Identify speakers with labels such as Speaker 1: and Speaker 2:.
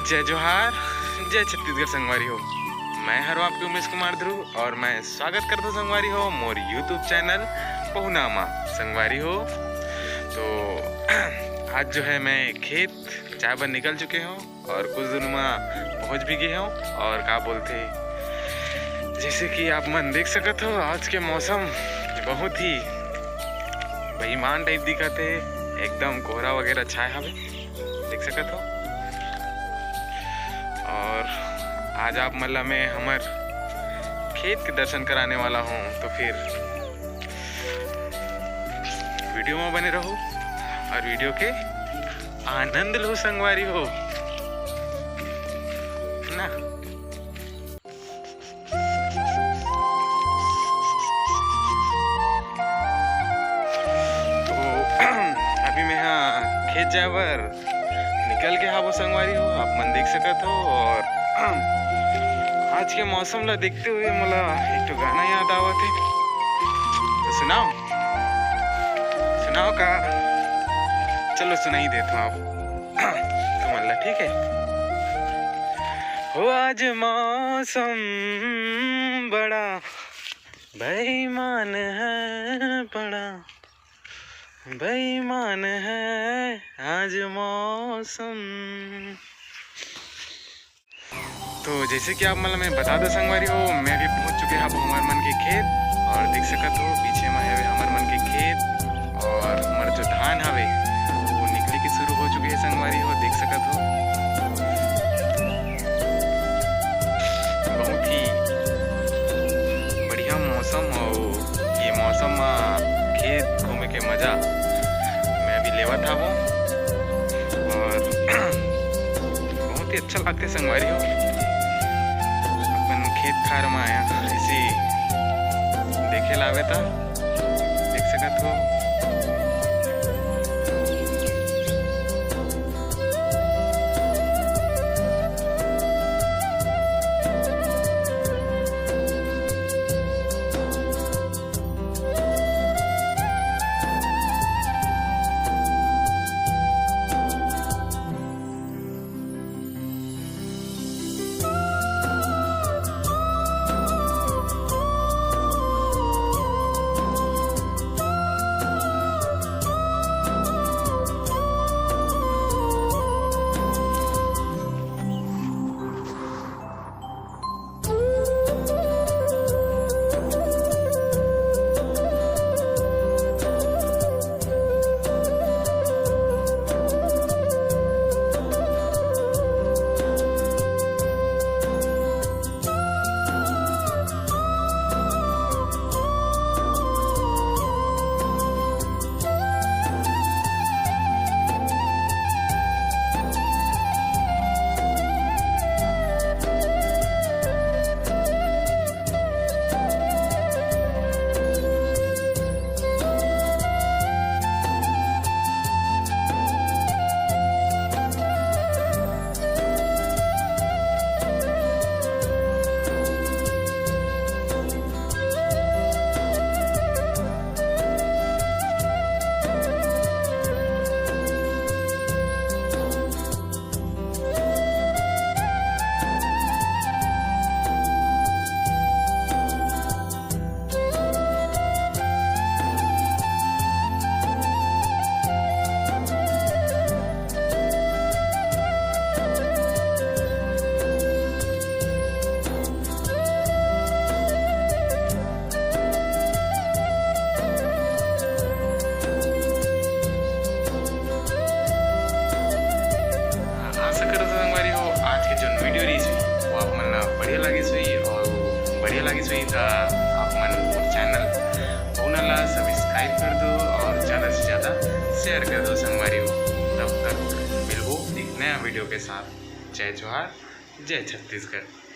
Speaker 1: जय जोहार, जय छत्तीसगढ़ संगवारी हो। मैं हर आपके उमेश कुमार ध्रुव और मैं स्वागत करता हूँ संगवारी हो मोर यूट्यूब चैनल पहुनामा संगवारी हो। तो आज जो है मैं खेत चाय पर निकल चुके हूँ और कुछ दिनों में पहुँच भी गए हूँ। और क्या बोलते जैसे कि आप मन देख सकते हो आज के मौसम बहुत ही बेईमान टाइप दिखते है, एकदम कोहरा वगैरह छाया हवे देख सकते हो। और आज आप मतलब मैं हमार खेत के दर्शन कराने वाला हूँ, तो फिर वीडियो में बने रहो और वीडियो के आनंद लो संगवारी हो ना। तो अभी मैं यहाँ खेत जावर निकल के हाँ वो संगवारी हो, आप मन देख सकते हो। और आज के मौसम ला देखते हुए मला एक तो गाना याद आवत है, तो सुनाओ सुनाओ का चलो सुनाई देता हूँ आप तो मतलब ठीक है। हो आज मौसम बड़ा बेईमान है, बड़ा बेईमान है आज मौसम। तो जैसे कि आप मतलब मैं बता दो संगवारी हो, मैं भी पहुंच चुके हैं हमारे मन के खेत और देख सकते हो पीछे में है हमारे मन के खेत और हमारे जो धान हवे वो निकले की शुरू हो चुके हैं संगवारी हो देख सकते हो। बहुत ही बढ़िया मौसम हो, ये मौसम खेत घूमे के मजा मैं भी लेवा था वो और बहुत ही अच्छा लगता है संगवारी हो। अपन खेत खार में आया ऐसे देखे लावे था देख सकत हो। बढ़िया लगी सुई और बढ़िया लगी सुई तो आप मन चैनल पहुनाला सब्सक्राइब कर दो और ज़्यादा से ज़्यादा शेयर कर दो संगवारी हो। तब तक मिलबो एक नया वीडियो के साथ। जय जोहार, जय छत्तीसगढ़।